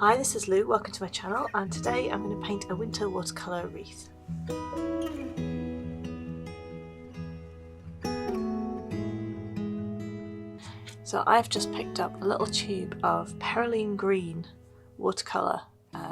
Hi, this is Lou, welcome to my channel, and today I'm going to paint a winter watercolour wreath. So I've just picked up a little tube of Perylene Green watercolour.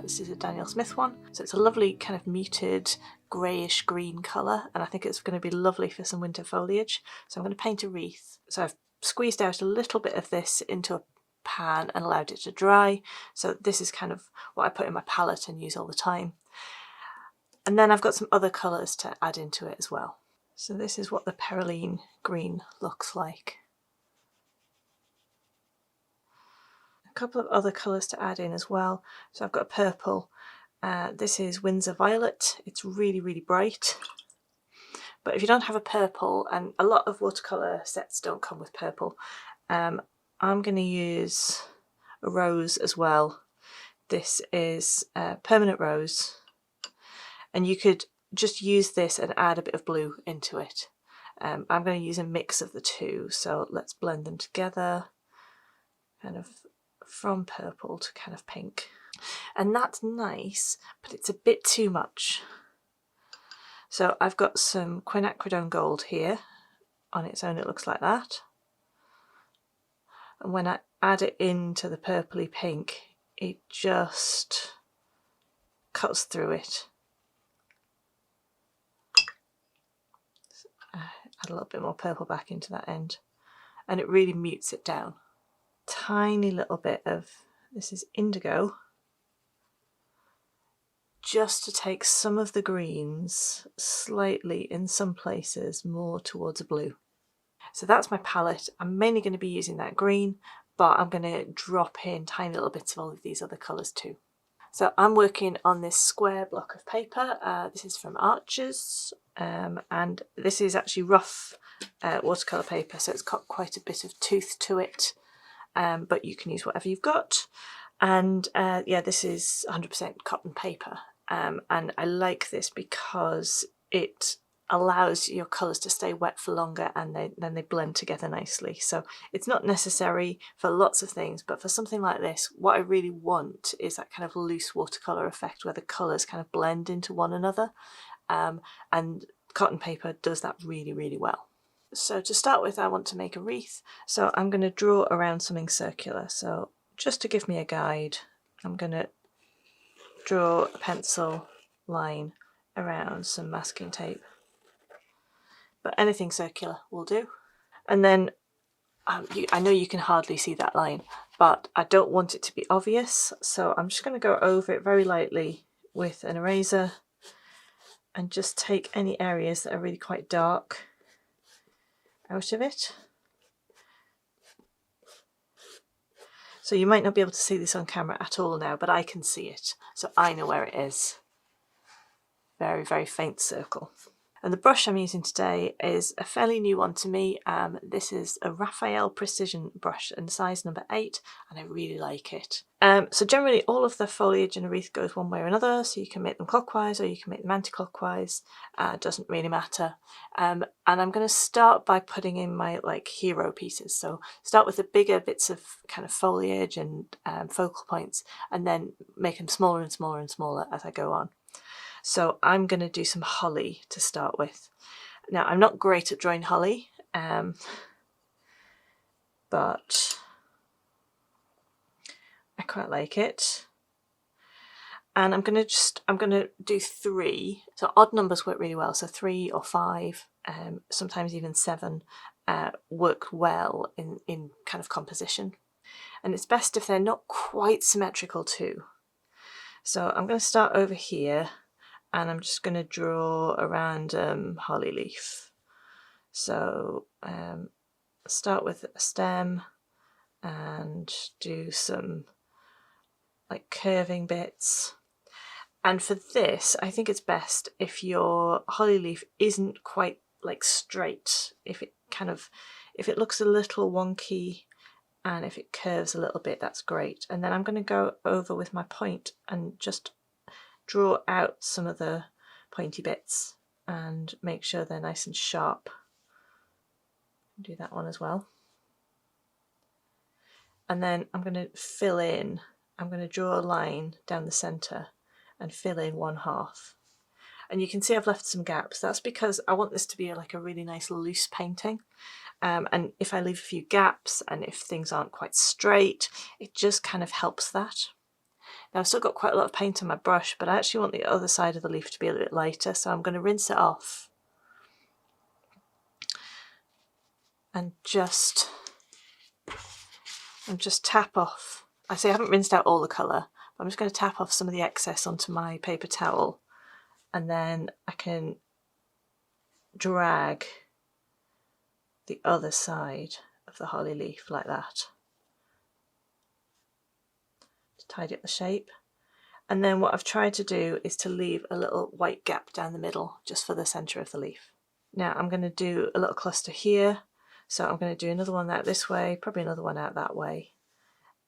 This is a Daniel Smith one, so it's a lovely kind of muted greyish green colour, and I think it's going to be lovely for some winter foliage. So I'm going to paint a wreath. So I've squeezed out a little bit of this into a pan and allowed it to dry. So this is kind of what I put in my palette and use all the time. And then I've got some other colours to add into it as well. So this is what the Perylene Green looks like. A couple of other colours to add in as well. So I've got a purple. This is Windsor Violet. It's really, really bright. But if you don't have a purple, and a lot of watercolour sets don't come with purple, I'm going to use a rose as well. This is Permanent Rose, and you could just use this and add a bit of blue into it. I'm going to use a mix of the two, so let's blend them together, kind of from purple to kind of pink. And that's nice, but it's a bit too much. So I've got some Quniacridone gold here. On its own it looks like that. And when I add it into the purpley pink, it just cuts through it. Add a little bit more purple back into that end, and it really mutes it down. Tiny little bit of, this is Indigo, just to take some of the greens slightly, in some places, more towards a blue. So that's my palette. I'm mainly going to be using that green, but I'm going to drop in tiny little bits of all of these other colours too. So I'm working on this square block of paper. This is from Archers, and this is actually rough watercolour paper, so it's got quite a bit of tooth to it, but you can use whatever you've got. And yeah, this is 100% cotton paper, and I like this because it allows your colours to stay wet for longer, and then they blend together nicely. So it's not necessary for lots of things, but for something like this, what I really want is that kind of loose watercolour effect where the colours kind of blend into one another, and cotton paper does that really, really well. So to start with, I want to make a wreath, so I'm going to draw around something circular. So just to give me a guide, I'm going to draw a pencil line around some masking tape. But anything circular will do. And then I know you can hardly see that line, but I don't want it to be obvious, so I'm just going to go over it very lightly with an eraser and just take any areas that are really quite dark out of it. So you might not be able to see this on camera at all now, but I can see it, so I know where it is. Very, very faint circle. And the brush I'm using today is a fairly new one to me. This is a Raphael Precision brush in size number 8, and I really like it. So generally all of the foliage in a wreath goes one way or another, so you can make them clockwise or you can make them anti-clockwise. Doesn't really matter. And I'm going to start by putting in my hero pieces. So start with the bigger bits of kind of foliage and focal points, and then make them smaller and smaller and smaller as I go on. So I'm going to do some holly to start with. Now, I'm not great at drawing holly, but I quite like it. And I'm going to do 3. So odd numbers work really well. So 3 or 5, sometimes even 7 work well in kind of composition. And it's best if they're not quite symmetrical too. So I'm going to start over here. And I'm just going to draw a random holly leaf. So start with a stem and do some curving bits. And for this, I think it's best if your holly leaf isn't quite straight. If it looks a little wonky and if it curves a little bit, that's great. And then I'm going to go over with my point and just draw out some of the pointy bits and make sure they're nice and sharp. Do that one as well. And then I'm going to fill in I'm going to draw a line down the centre and fill in 1/2. And you can see I've left some gaps. That's because I want this to be like a really nice loose painting. And if I leave a few gaps and if things aren't quite straight, it just kind of helps that. Now I've still got quite a lot of paint on my brush, but I actually want the other side of the leaf to be a little bit lighter, so I'm going to rinse it off and just tap off. I say I haven't rinsed out all the colour, but I'm just going to tap off some of the excess onto my paper towel, and then I can drag the other side of the holly leaf like that to tidy up the shape. And then what I've tried to do is to leave a little white gap down the middle just for the centre of the leaf. Now I'm going to do a little cluster here, so I'm going to do another one out this way, probably another one out that way,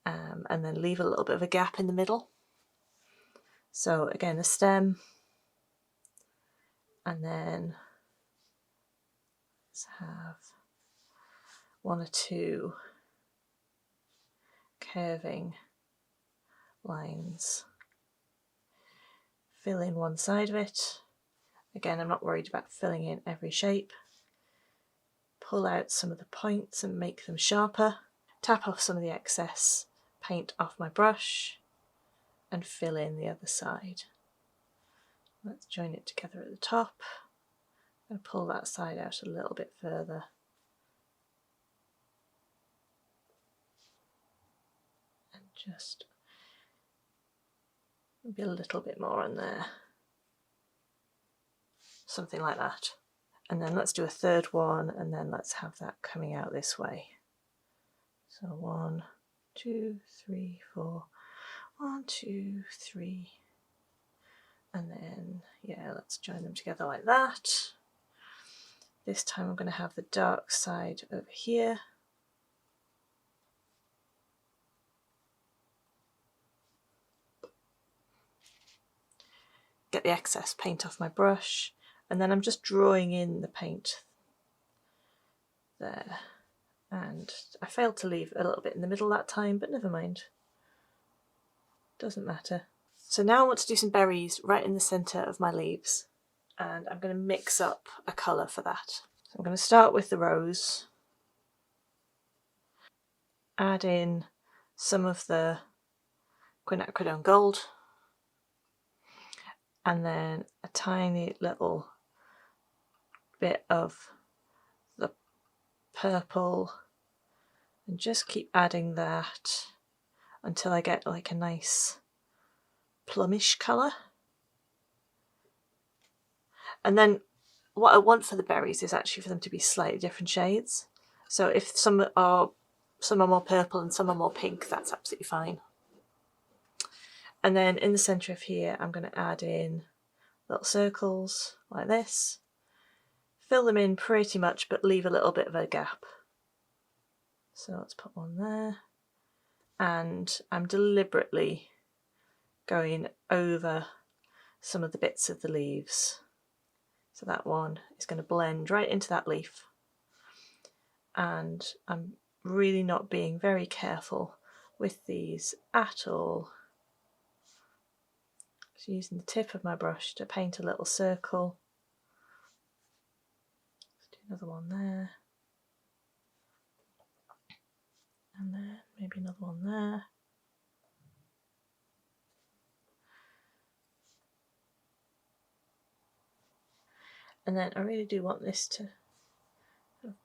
and then leave a little bit of a gap in the middle. So again, a stem, and then let's have 1 or 2 curving lines. Fill in one side of it. Again, I'm not worried about filling in every shape. Pull out some of the points and make them sharper. Tap off some of the excess paint off my brush and fill in the other side. Let's join it together at the top. I'm going to pull that side out a little bit further. And just maybe a little bit more on there. Something like that. And then let's do a third one, and then let's have that coming out this way. So 1, 2, 3, 4. 1, 2, 3. And then, yeah, let's join them together like that. This time I'm going to have the dark side over here. Get the excess paint off my brush, and then I'm just drawing in the paint there. And I failed to leave a little bit in the middle that time, but never mind. Doesn't matter. So now I want to do some berries right in the centre of my leaves, and I'm going to mix up a colour for that. So I'm going to start with the rose, add in some of the Quniacridone gold, and then a tiny little bit of the purple, and just keep adding that until I get like a nice plumish colour. And then what I want for the berries is actually for them to be slightly different shades. So if some are more purple and some are more pink, that's absolutely fine. And then in the centre of here, I'm going to add in little circles like this. Fill them in pretty much, but leave a little bit of a gap. So let's put one there. And I'm deliberately going over some of the bits of the leaves. So that one is going to blend right into that leaf. And I'm really not being very careful with these at all. Just using the tip of my brush to paint a little circle. Let's do another one there. And then maybe another one there. And then I really do want this to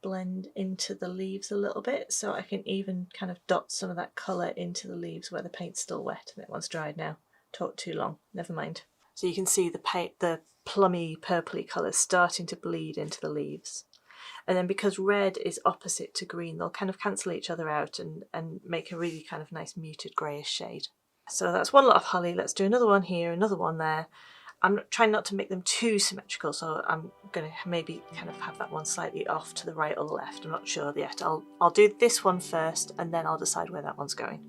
blend into the leaves a little bit, so I can even kind of dot some of that colour into the leaves where the paint's still wet and that one's dried now. Talked too long, never mind. So you can see the plummy purpley colours starting to bleed into the leaves. And then because red is opposite to green, they'll kind of cancel each other out and make a really kind of nice muted greyish shade. So that's one lot of holly. Let's do another one here, another one there. I'm trying not to make them too symmetrical, so I'm going to maybe kind of have that one slightly off to the right or the left. I'm not sure yet. I'll do this one first, and then I'll decide where that one's going.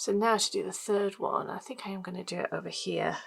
So now to do the third one, I think I am going to do it over here.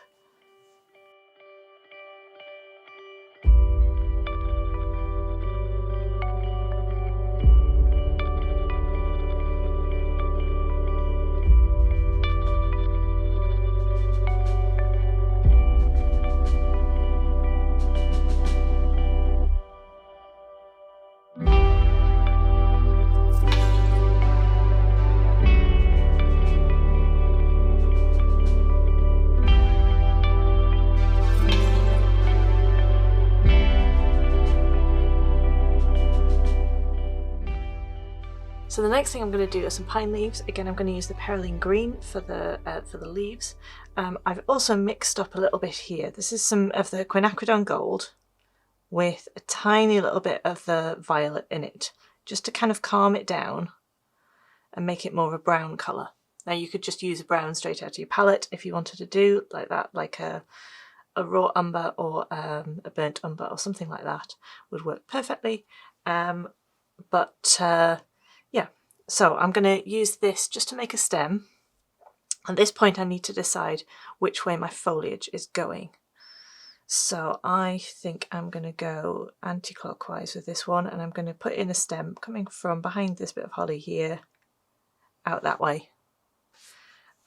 So the next thing I'm going to do are some pine leaves. Again, I'm going to use the Perylene Green for the leaves. I've also mixed up a little bit here. This is some of the Quniacridone gold with a tiny little bit of the violet in it, just to kind of calm it down and make it more of a brown colour. Now you could just use a brown straight out of your palette if you wanted to do like that, like a raw umber or a burnt umber or something like that would work perfectly. Yeah, so I'm going to use this just to make a stem. At this point I need to decide which way my foliage is going. So I think I'm going to go anti-clockwise with this one, and I'm going to put in a stem coming from behind this bit of holly here, out that way.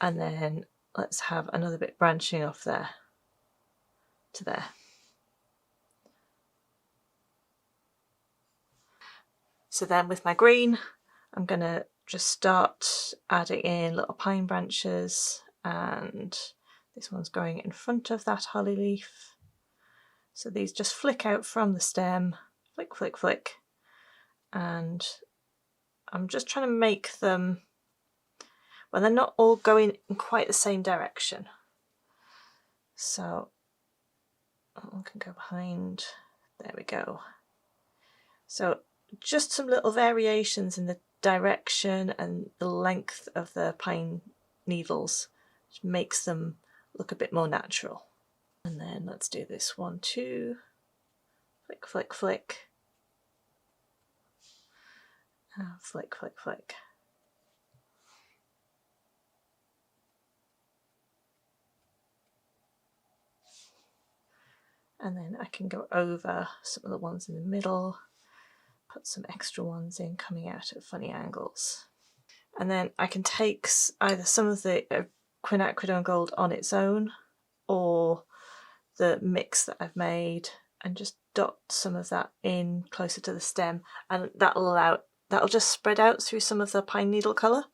And then let's have another bit branching off there to there. So then with my green, I'm going to just start adding in little pine branches, and this one's going in front of that holly leaf. So these just flick out from the stem, flick, flick, flick. And I'm just trying to make them, well, they're not all going in quite the same direction. So I can go behind, there we go. So just some little variations in the direction and the length of the pine needles, which makes them look a bit more natural. And then let's do this one too. Flick, flick, flick. Flick, flick, flick. And then I can go over some of the ones in the middle, put some extra ones in coming out at funny angles. And then I can take either some of the Quniacridone gold on its own, or the mix that I've made, and just dot some of that in closer to the stem, and that'll just spread out through some of the pine needle colour.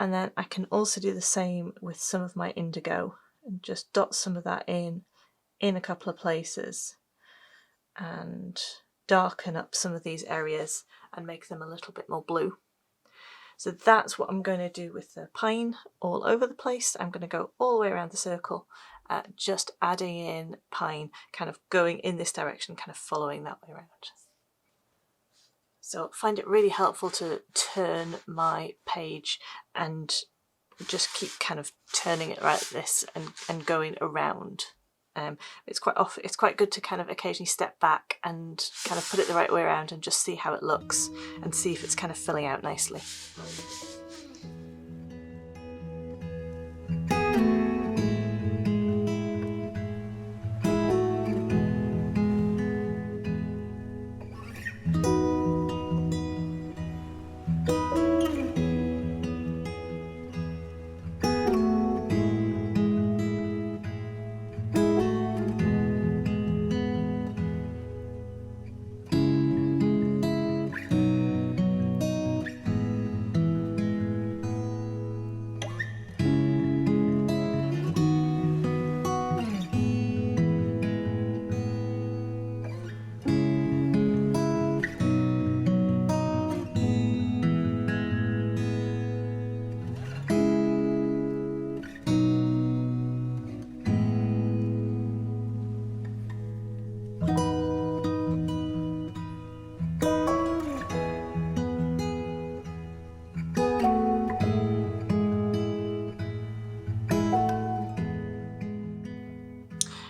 And then I can also do the same with some of my indigo and just dot some of that in a couple of places and darken up some of these areas and make them a little bit more blue. So that's what I'm going to do with the pine all over the place. I'm going to go all the way around the circle, just adding in pine, kind of going in this direction, kind of following that way around. So I find it really helpful to turn my page and just keep kind of turning it like this and going around. It's quite good to kind of occasionally step back and kind of put it the right way around and just see how it looks and see if it's kind of filling out nicely.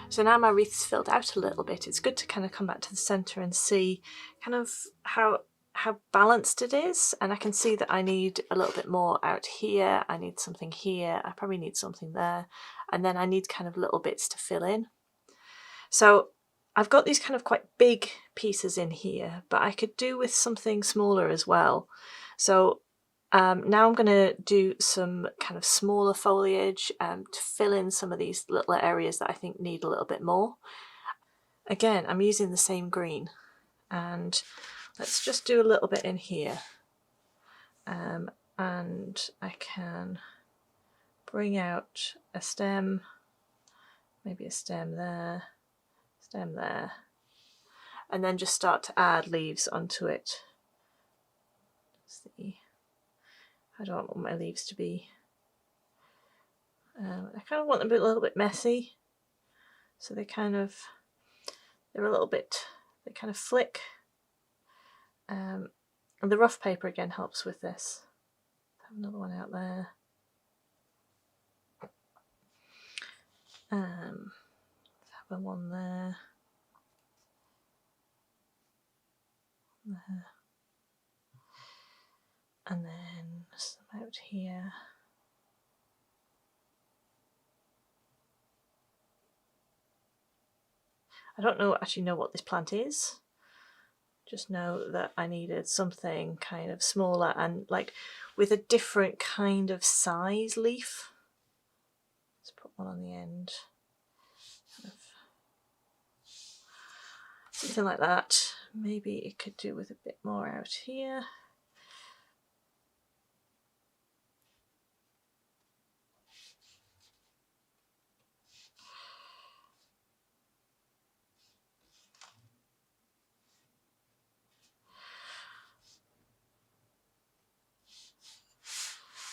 So now my wreath's filled out a little bit, it's good to kind of come back to the centre and see kind of how how balanced it is, and I can see that I need a little bit more out here, I need something here, I probably need something there, and then I need kind of little bits to fill in. So I've got these kind of quite big pieces in here, but I could do with something smaller as well. So now I'm going to do some kind of smaller foliage to fill in some of these little areas that I think need a little bit more. Again, I'm using the same green, and let's just do a little bit in here. And I can bring out a stem, maybe a stem there, and then just start to add leaves onto it. See, I don't want my leaves to be, I kind of want them a little bit messy, so they're a little bit, they kind of flick. And the rough paper again helps with this. Have another one out there. Let's have one there. There. And then some out here. I don't actually know what this plant is. Just know that I needed something kind of smaller and like with a different kind of size leaf. Let's put one on the end. Kind of something like that. Maybe it could do with a bit more out here.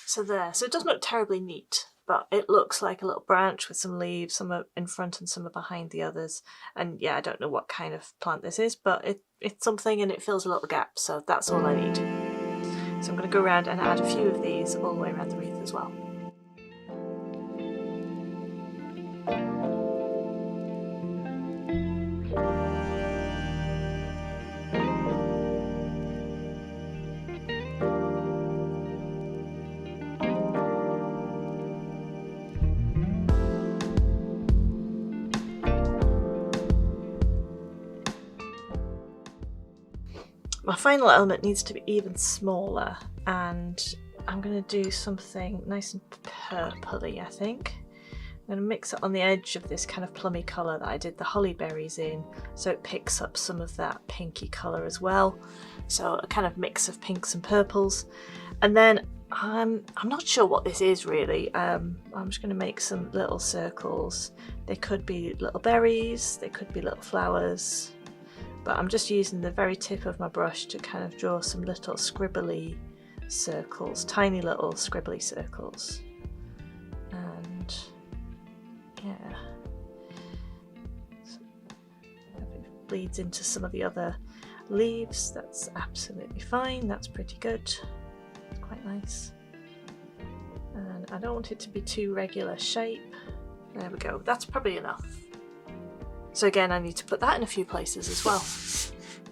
So there, so it doesn't look terribly neat, but it looks like a little branch with some leaves, some are in front and some are behind the others. And yeah, I don't know what kind of plant this is, but it's something and it fills a little gap, so that's all I need. So I'm going to go around and add a few of these all the way around the wreath as well. My final element needs to be even smaller, and I'm going to do something nice and purpley, I think. I'm going to mix it on the edge of this kind of plummy colour that I did the holly berries in, so it picks up some of that pinky colour as well. So a kind of mix of pinks and purples. And then I'm not sure what this is really. I'm just going to make some little circles. They could be little berries, they could be little flowers. But I'm just using the very tip of my brush to kind of draw some little scribbly circles, tiny little scribbly circles. And yeah, so if it bleeds into some of the other leaves, that's absolutely fine, that's pretty good, it's quite nice. And I don't want it to be too regular shape. There we go, that's probably enough. So again, I need to put that in a few places as well.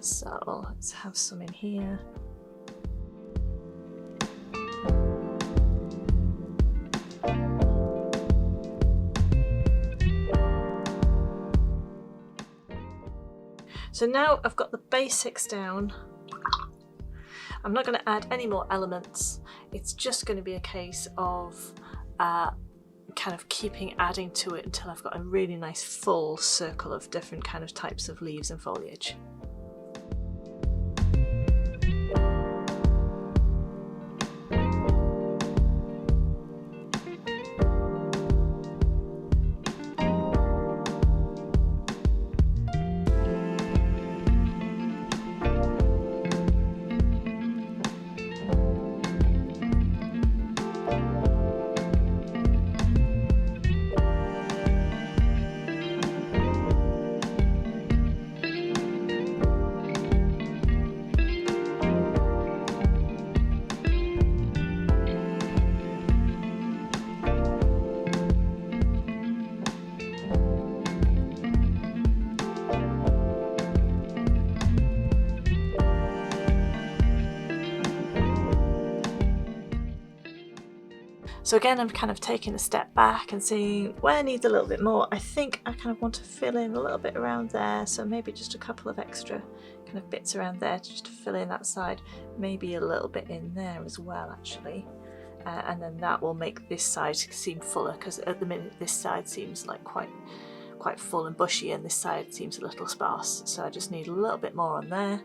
So let's have some in here. So now I've got the basics down. I'm not going to add any more elements. It's just going to be a case of kind of adding to it until I've got a really nice full circle of different kind of types of leaves and foliage. So again, I'm kind of taking a step back and seeing where needs a little bit more. I think I kind of want to fill in a little bit around there, so maybe just a couple of extra kind of bits around there just to fill in that side, maybe a little bit in there as well actually, and then that will make this side seem fuller, because at the minute this side seems like quite full and bushy and this side seems a little sparse, so I just need a little bit more on there.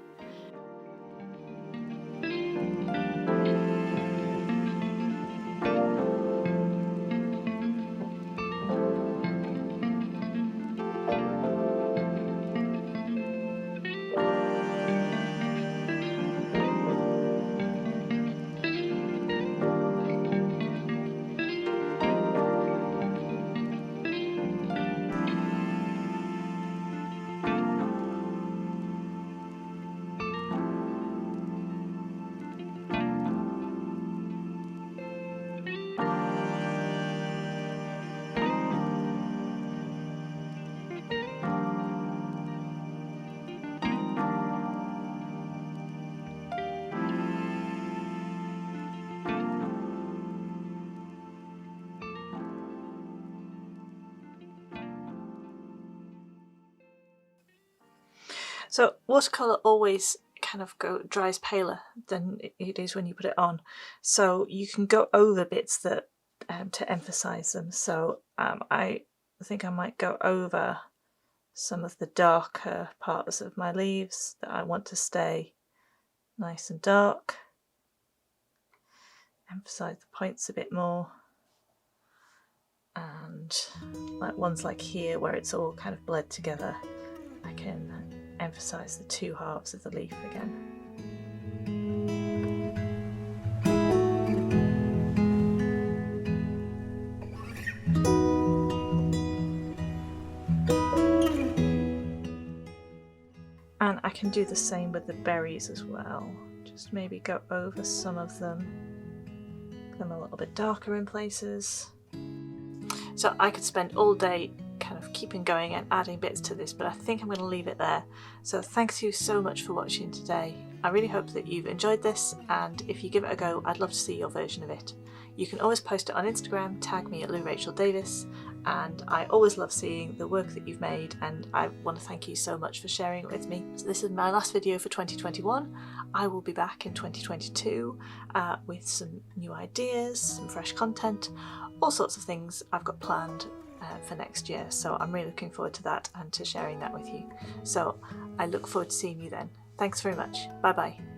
So watercolour always kind of dries paler than it is when you put it on, so you can go over bits that to emphasize them. So I think I might go over some of the darker parts of my leaves that I want to stay nice and dark, emphasize the points a bit more, and like ones like here where it's all kind of bled together, I can emphasize the two halves of the leaf again. And I can do the same with the berries as well, just maybe go over some of them, make them a little bit darker in places. So I could spend all day kind of keeping going and adding bits to this, but I think I'm going to leave it there. So thanks you so much for watching today. I really hope that you've enjoyed this, and if you give it a go, I'd love to see your version of it. You can always post it on Instagram, tag me at Lou Rachel Davis, and I always love seeing the work that you've made, and I want to thank you so much for sharing it with me. So this is my last video for 2021. I will be back in 2022 with some new ideas, some fresh content, all sorts of things I've got planned for next year, so I'm really looking forward to that and to sharing that with you. So I look forward to seeing you then. Thanks very much. Bye bye.